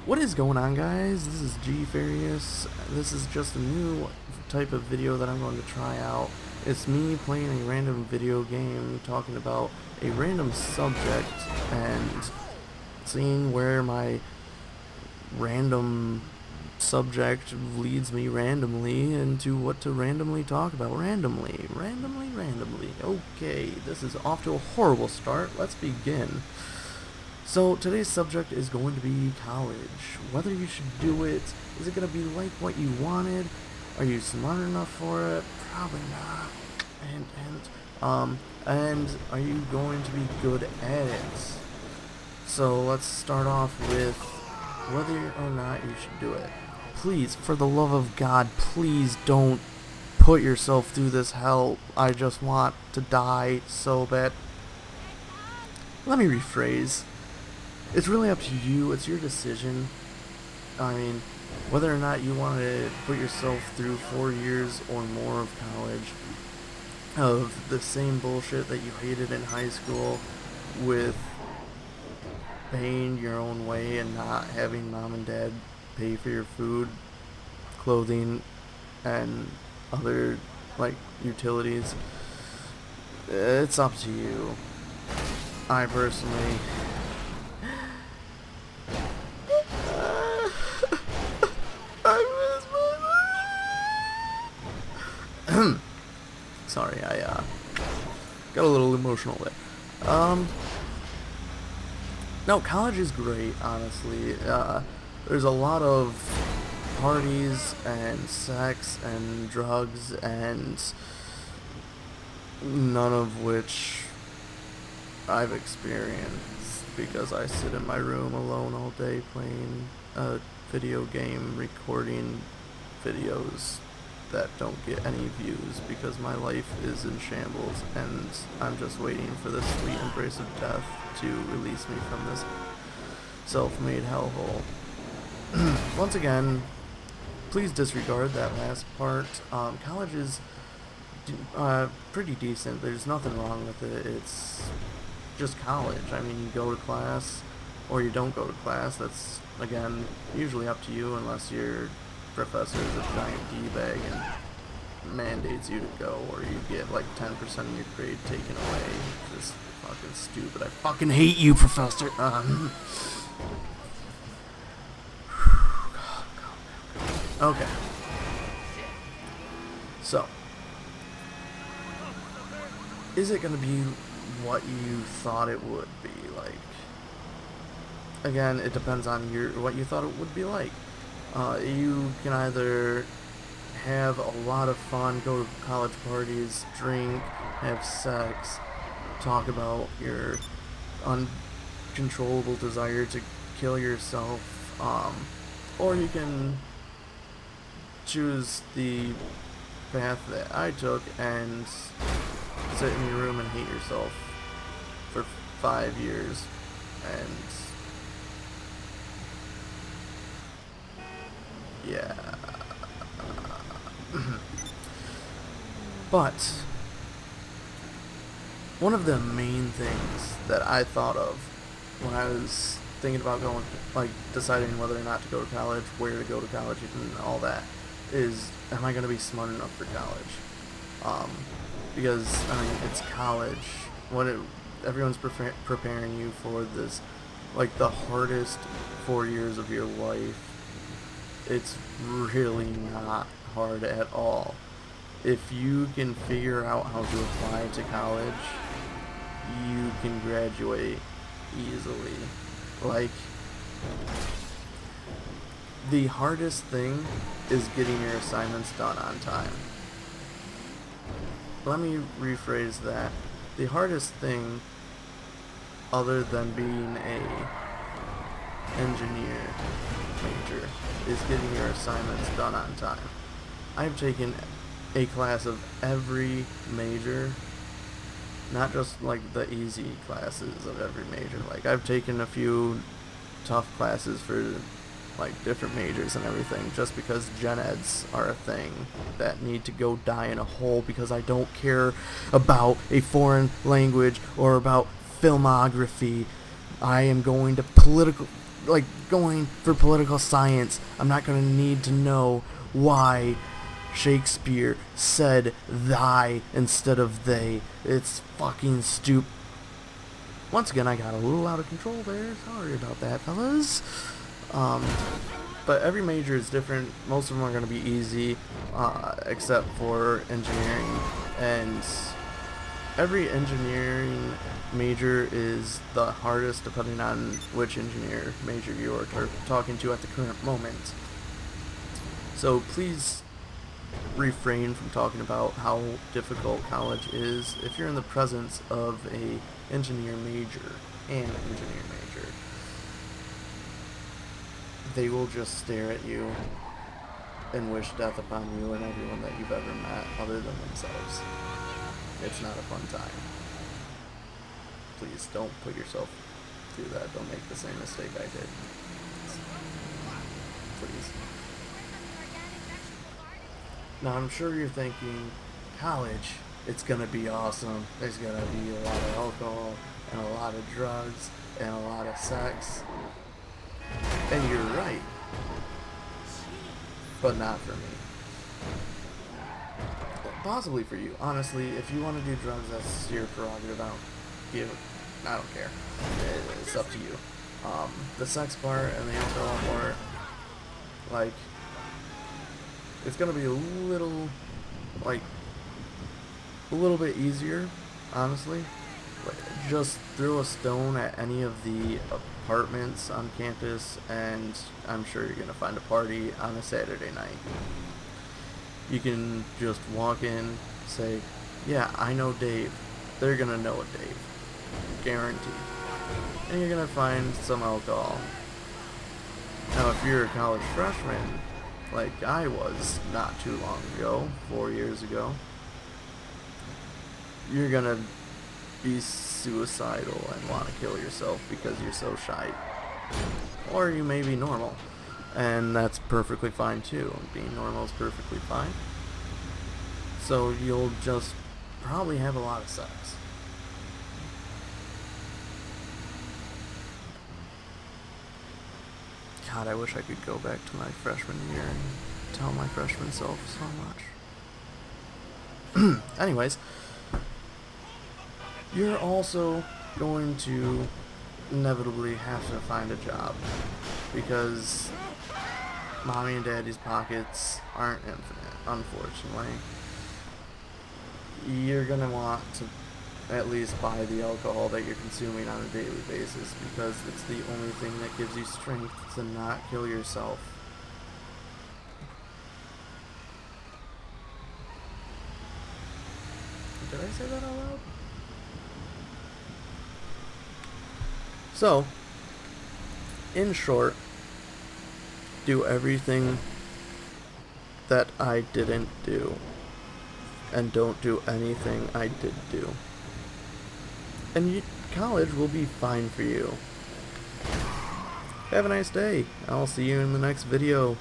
What is going on, guys? This is G Farius. This is just a new type of video that I'm going to try out. It's me playing a random video game, talking about a random subject, and seeing where my random subject leads me randomly into what to randomly talk about. Randomly. Okay, this is off to a horrible start. Let's begin. So today's subject is going to be college. Whether you should do it, is it going to be like what you wanted? Are you smart enough for it? Probably not. And are you going to be good at it? So let's start off with whether or not you should do it. Please, for the love of God, please don't put yourself through this hell. I just want to die so bad. Let me rephrase. It's really up to you. It's your decision. I mean, whether or not you want to put yourself through 4 years or more of college, of the same bullshit that you hated in high school, with paying your own way and not having mom and dad pay for your food, clothing, and other, like, utilities. It's up to you. I personally... Sorry, I got a little emotional there. No, college is great, honestly. There's a lot of parties and sex and drugs, and none of which I've experienced because I sit in my room alone all day playing a video game, recording videos that don't get any views because my life is in shambles, and I'm just waiting for the sweet embrace of death to release me from this self-made hellhole. Once again, please disregard that last part. College is pretty decent. There's nothing wrong with it. It's just college. I mean, you go to class or you don't go to class. That's, again, usually up to you unless your professor is a giant D-bag and mandates you to go, or you get like 10% of your grade taken away. Just fucking stupid. I fucking hate you, professor. Okay. So, is it gonna be what you thought it would be like? Again, it depends on what you thought it would be like. You can either have a lot of fun, go to college parties, drink, have sex, talk about your uncontrollable desire to kill yourself, or you can choose the path that I took and sit in your room and hate yourself for 5 years and... yeah. But one of the main things that I thought of when I was thinking about going, like, deciding whether or not to go to college, where to go to college, and all that, is, am I going to be smart enough for college? Because, I mean, it's college. Everyone's preparing you for this, like, the hardest 4 years of your life. It's really not hard at all. If you can figure out how to apply to college, you can graduate easily. Like, the hardest thing is getting your assignments done on time. Let me rephrase that. The hardest thing, other than being a engineer major, is getting your assignments done on time. I've taken a class of every major, not just like the easy classes of every major. Like, I've taken a few tough classes for like different majors and everything, just because gen eds are a thing that need to go die in a hole because I don't care about a foreign language or about filmography. I am going to like going for political science, I'm not going to need to know why Shakespeare said thy instead of they. It's fucking stupid. Once again, I got a little out of control there. Sorry about that, fellas. But every major is different. Most of them are going to be easy, except for engineering. And every engineering major is the hardest depending on which engineer major you are talking to at the current moment. So please refrain from talking about how difficult college is if you're in the presence of a engineer major and engineer major. They will just stare at you and wish death upon you and everyone that you've ever met other than themselves. It's not a fun time. Please don't put yourself through that. Don't make the same mistake I did. Please. Now I'm sure you're thinking, college, it's gonna be awesome. There's gonna be a lot of alcohol and a lot of drugs and a lot of sex. And you're right. But not for me. Possibly for you. Honestly, if you want to do drugs, that's your prerogative. I don't care. It's up to you. The sex part and the alcohol part, like, it's gonna be a little bit easier, honestly. Like, just throw a stone at any of the apartments on campus, and I'm sure you're gonna find a party on a Saturday night. You can just walk in, say, yeah, I know Dave. They're gonna know a Dave. Guaranteed. And you're gonna find some alcohol. Now, if you're a college freshman, like I was not too long ago, 4 years ago, you're gonna be suicidal and want to kill yourself because you're so shy. Or you may be normal, and that's perfectly fine too. Being normal is perfectly fine. So you'll just probably have a lot of sex. God, I wish I could go back to my freshman year and tell my freshman self so much. Anyways, you're also going to inevitably have to find a job because mommy and daddy's pockets aren't infinite, unfortunately. You're going to want to at least buy the alcohol that you're consuming on a daily basis because it's the only thing that gives you strength to not kill yourself. Did I say that out loud? So, in short, do everything that I didn't do, and don't do anything I did do. And college will be fine for you. Have a nice day. I'll see you in the next video.